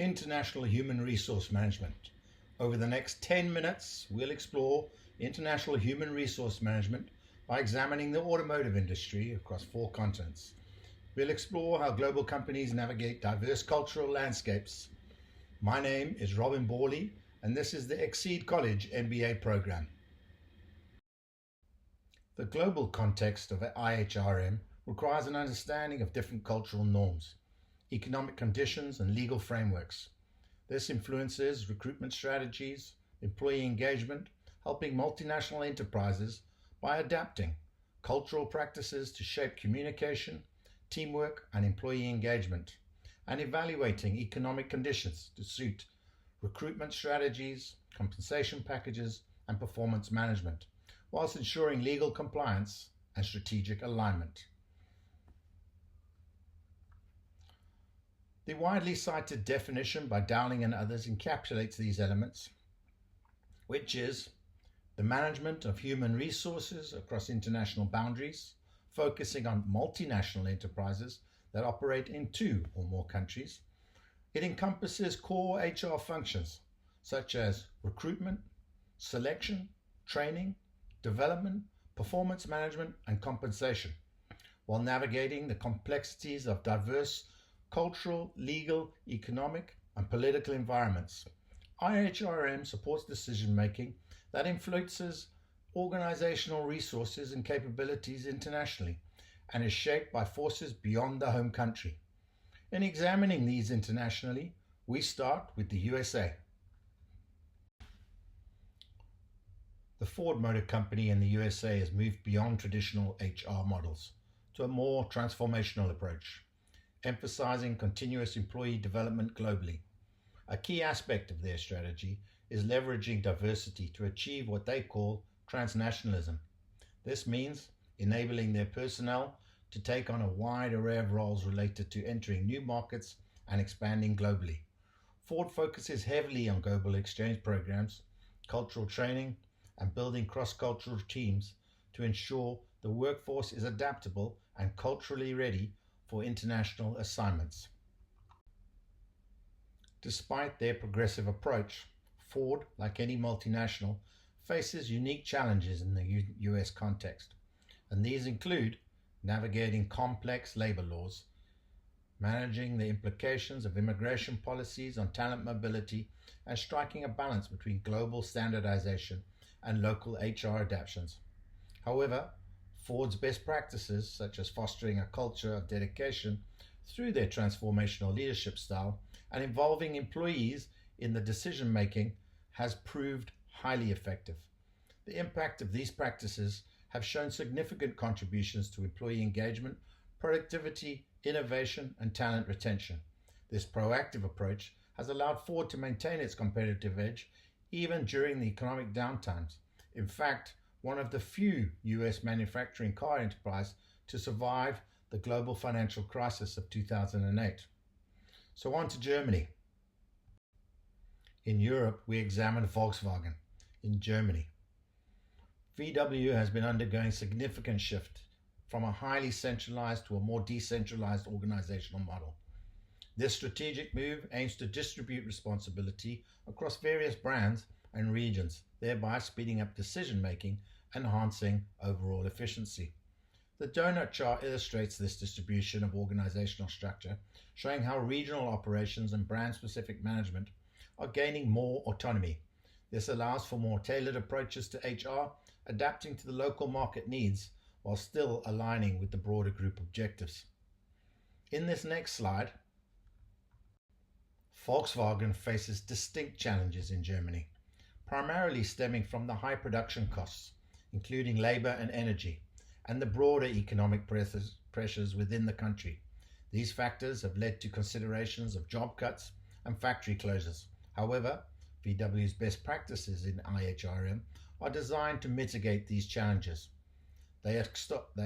International Human Resource Management. Over the next 10 minutes, we'll explore international human resource management by examining the automotive industry across 4 continents. We'll explore how global companies navigate diverse cultural landscapes. My name is Robin Borley, and this is the Exeed College MBA program. The global context of IHRM requires an understanding of different cultural norms, economic conditions, and legal frameworks. This influences recruitment strategies, employee engagement, helping multinational enterprises by adapting cultural practices to shape communication, teamwork, and employee engagement, and evaluating economic conditions to suit recruitment strategies, compensation packages, and performance management, whilst ensuring legal compliance and strategic alignment. The widely cited definition by Dowling and others encapsulates these elements, which is the management of human resources across international boundaries, focusing on multinational enterprises that operate in 2 or more countries. It encompasses core HR functions such as recruitment, selection, training, development, performance management, and compensation, while navigating the complexities of diverse cultural, legal, economic, and political environments. IHRM supports decision-making that influences organizational resources and capabilities internationally and is shaped by forces beyond the home country. In examining these internationally, we start with the USA. The Ford Motor Company in the USA has moved beyond traditional HR models to a more transformational approach, emphasizing continuous employee development globally. A key aspect of their strategy is leveraging diversity to achieve what they call transnationalism. This means enabling their personnel to take on a wide array of roles related to entering new markets and expanding globally. Ford focuses heavily on global exchange programs, cultural training, and building cross-cultural teams to ensure the workforce is adaptable and culturally ready for international assignments. Despite their progressive approach, Ford, like any multinational, faces unique challenges in the US context, and these include navigating complex labor laws, managing the implications of immigration policies on talent mobility, and striking a balance between global standardization and local HR adaptations. However, Ford's best practices, such as fostering a culture of dedication through their transformational leadership style and involving employees in the decision-making, has proved highly effective. The impact of these practices have shown significant contributions to employee engagement, productivity, innovation, and talent retention. This proactive approach has allowed Ford to maintain its competitive edge even during the economic downtimes. In fact, one of the few US manufacturing car enterprises to survive the global financial crisis of 2008. So on to Germany. In Europe, we examined Volkswagen in Germany. VW has been undergoing significant shift from a highly centralized to a more decentralized organizational model. This strategic move aims to distribute responsibility across various brands and regions, thereby speeding up decision-making and enhancing overall efficiency. The donut chart illustrates this distribution of organizational structure, showing how regional operations and brand-specific management are gaining more autonomy. This allows for more tailored approaches to HR, adapting to the local market needs while still aligning with the broader group objectives. In this next slide, Volkswagen faces distinct challenges in Germany, primarily stemming from the high production costs, including labor and energy, and the broader economic pressures within the country. These factors have led to considerations of job cuts and factory closures. However, VW's best practices in IHRM are designed to mitigate these challenges. They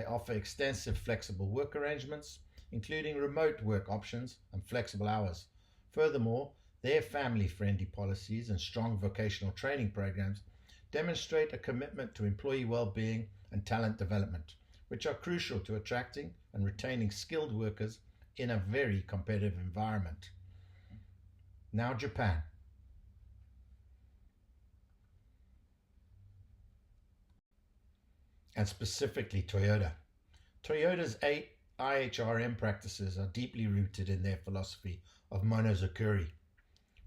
offer extensive flexible work arrangements, including remote work options and flexible hours. Furthermore, their family-friendly policies and strong vocational training programs demonstrate a commitment to employee well-being and talent development, which are crucial to attracting and retaining skilled workers in a very competitive environment. Now Japan, and specifically Toyota. Toyota's IHRM practices are deeply rooted in their philosophy of monozukuri,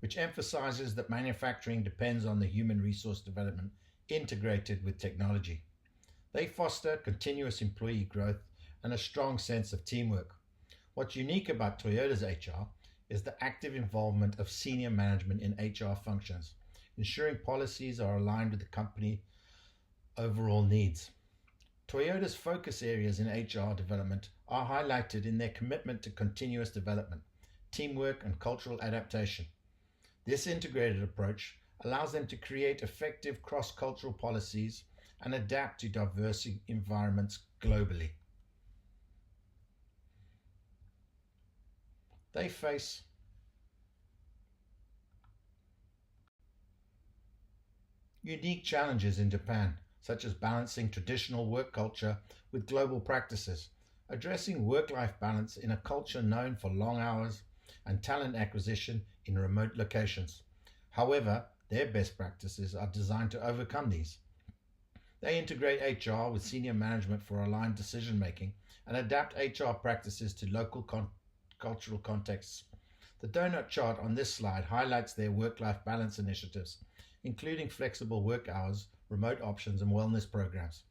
which emphasizes that manufacturing depends on the human resource development integrated with technology. They foster continuous employee growth and a strong sense of teamwork. What's unique about Toyota's HR is the active involvement of senior management in HR functions, ensuring policies are aligned with the company overall needs. Toyota's focus areas in HR development are highlighted in their commitment to continuous development, teamwork, and cultural adaptation. This integrated approach allows them to create effective cross-cultural policies and adapt to diverse environments globally. They face unique challenges in Japan, such as balancing traditional work culture with global practices, addressing work-life balance in a culture known for long hours, and talent acquisition in remote locations. However, their best practices are designed to overcome these. They integrate HR with senior management for aligned decision making and adapt HR practices to local cultural contexts. The donut chart on this slide highlights their work-life balance initiatives, including flexible work hours, remote options, and wellness programs.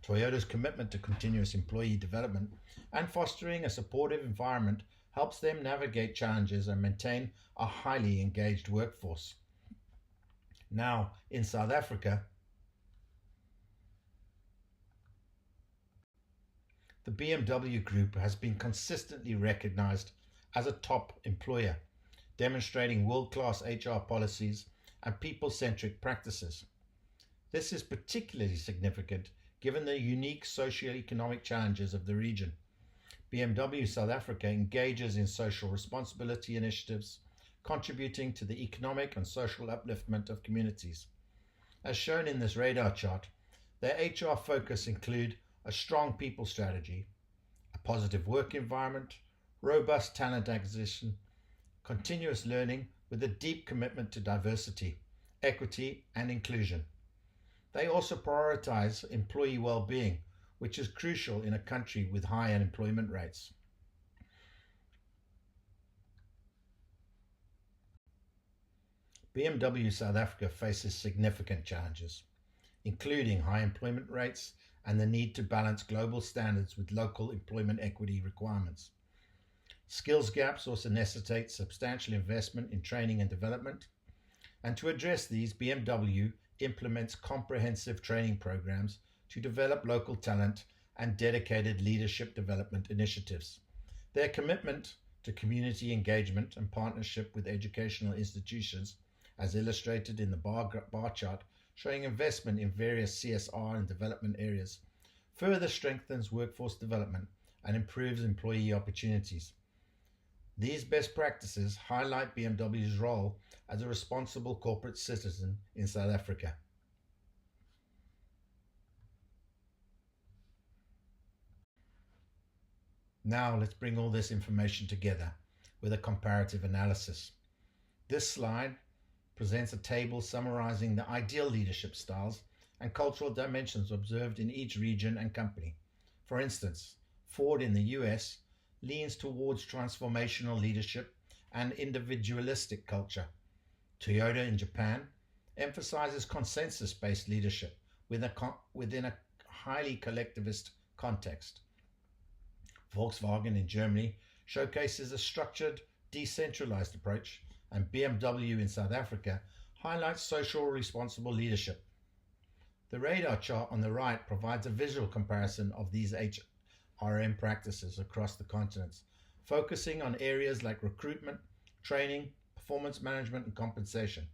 Toyota's commitment to continuous employee development and fostering a supportive environment helps them navigate challenges and maintain a highly engaged workforce. Now, in South Africa, the BMW Group has been consistently recognized as a top employer, demonstrating world-class HR policies and people-centric practices. This is particularly significant given the unique socio-economic challenges of the region. BMW South Africa engages in social responsibility initiatives, contributing to the economic and social upliftment of communities. As shown in this radar chart, their HR focus include a strong people strategy, a positive work environment, robust talent acquisition, continuous learning with a deep commitment to diversity, equity, and inclusion. They also prioritize employee well-being, which is crucial in a country with high unemployment rates. BMW South Africa faces significant challenges, including high employment rates and the need to balance global standards with local employment equity requirements. Skills gaps also necessitate substantial investment in training and development. And to address these, BMW implements comprehensive training programs to develop local talent and dedicated leadership development initiatives. Their commitment to community engagement and partnership with educational institutions, as illustrated in the bar chart showing investment in various CSR and development areas, further strengthens workforce development and improves employee opportunities. These best practices highlight BMW's role as a responsible corporate citizen in South Africa. Now let's bring all this information together with a comparative analysis. This slide presents a table summarizing the ideal leadership styles and cultural dimensions observed in each region and company. For instance, Ford in the US leans towards transformational leadership and individualistic culture. Toyota in Japan emphasizes consensus-based leadership within a highly collectivist context. Volkswagen in Germany showcases a structured, decentralized approach, and BMW in South Africa highlights social responsible leadership. The radar chart on the right provides a visual comparison of these IHRM practices across the continents, focusing on areas like recruitment, training, performance management and compensation,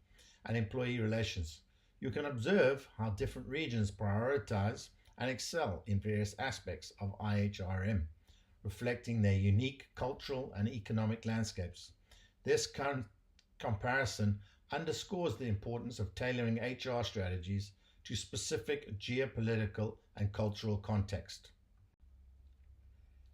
and employee relations. You can observe how different regions prioritize and excel in various aspects of IHRM, reflecting their unique cultural and economic landscapes. This comparison underscores the importance of tailoring HR strategies to specific geopolitical and cultural context.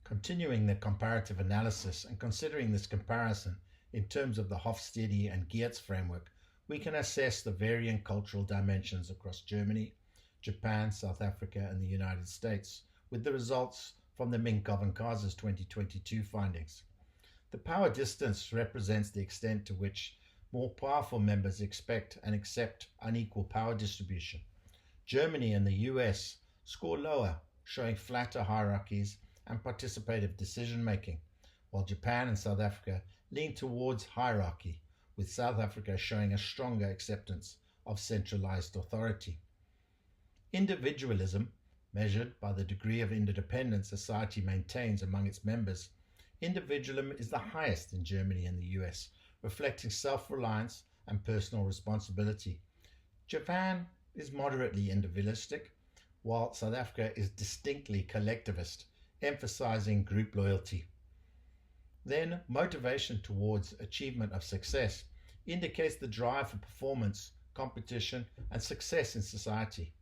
Continuing the comparative analysis and considering this comparison in terms of the Hofstede and Geertz framework, we can assess the varying cultural dimensions across Germany, Japan, South Africa, and the United States, with the results from the Minkoff and Kaiser's 2022 findings. The power distance represents the extent to which more powerful members expect and accept unequal power distribution. Germany and the US score lower, showing flatter hierarchies and participative decision-making, while Japan and South Africa lean towards hierarchy, with South Africa showing a stronger acceptance of centralized authority. Individualism, measured by the degree of interdependence society maintains among its members, individualism is the highest in Germany and the US, reflecting self-reliance and personal responsibility. Japan is moderately individualistic, while South Africa is distinctly collectivist, emphasizing group loyalty. Then, motivation towards achievement of success indicates the drive for performance, competition, and success in society.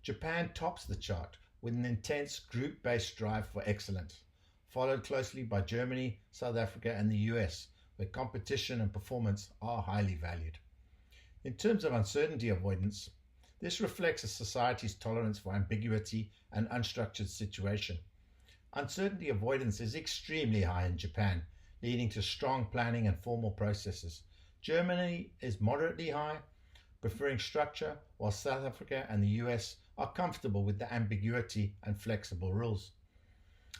Japan tops the chart with an intense group-based drive for excellence, followed closely by Germany, South Africa, and the US, where competition and performance are highly valued. In terms of uncertainty avoidance, this reflects a society's tolerance for ambiguity and unstructured situation. Uncertainty avoidance is extremely high in Japan, leading to strong planning and formal processes. Germany is moderately high, preferring structure, while South Africa and the US are comfortable with the ambiguity and flexible rules.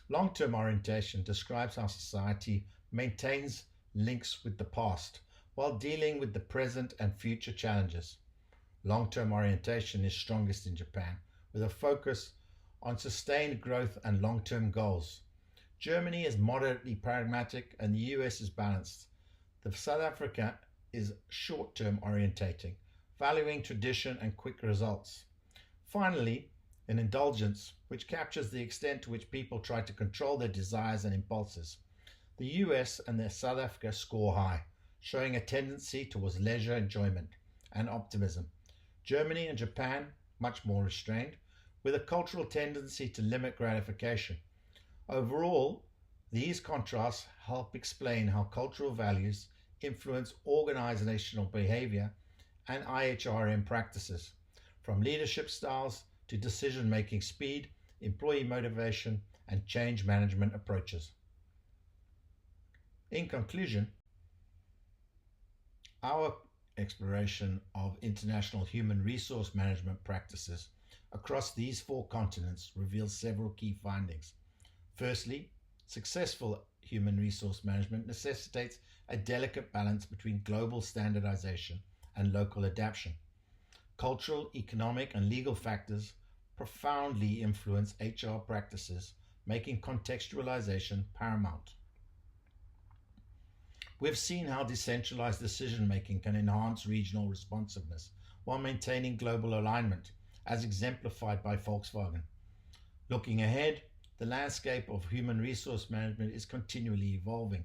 Long-term orientation describes how society maintains links with the past while dealing with the present and future challenges. Long-term orientation is strongest in Japan, with a focus on sustained growth and long-term goals. Germany is moderately pragmatic and the US is balanced. The South Africa is short-term orientating, valuing tradition and quick results. Finally, an indulgence, which captures the extent to which people try to control their desires and impulses. The US and the South Africa score high, showing a tendency towards leisure enjoyment and optimism. Germany and Japan, much more restrained, with a cultural tendency to limit gratification. Overall, these contrasts help explain how cultural values influence organizational behavior and IHRM practices, from leadership styles to decision-making speed, employee motivation, and change management approaches. In conclusion, our exploration of international human resource management practices across these 4 continents reveals several key findings. Firstly, successful human resource management necessitates a delicate balance between global standardization and local adaptation. Cultural, economic, and legal factors profoundly influence HR practices, making contextualization paramount. We've seen how decentralized decision-making can enhance regional responsiveness while maintaining global alignment, as exemplified by Volkswagen. Looking ahead, the landscape of human resource management is continually evolving.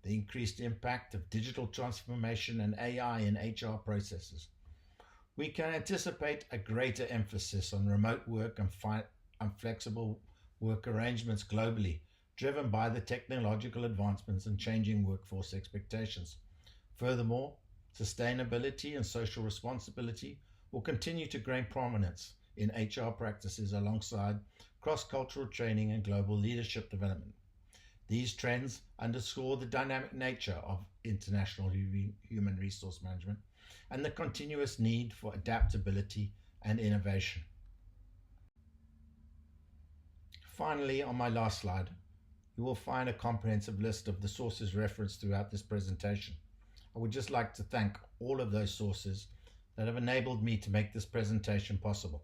The increased impact of digital transformation and AI in HR processes. We can anticipate a greater emphasis on remote work and flexible work arrangements globally, driven by the technological advancements and changing workforce expectations. Furthermore, sustainability and social responsibility will continue to gain prominence in HR practices alongside cross-cultural training and global leadership development. These trends underscore the dynamic nature of international human resource management and the continuous need for adaptability and innovation. Finally, on my last slide, you will find a comprehensive list of the sources referenced throughout this presentation. I would just like to thank all of those sources that have enabled me to make this presentation possible.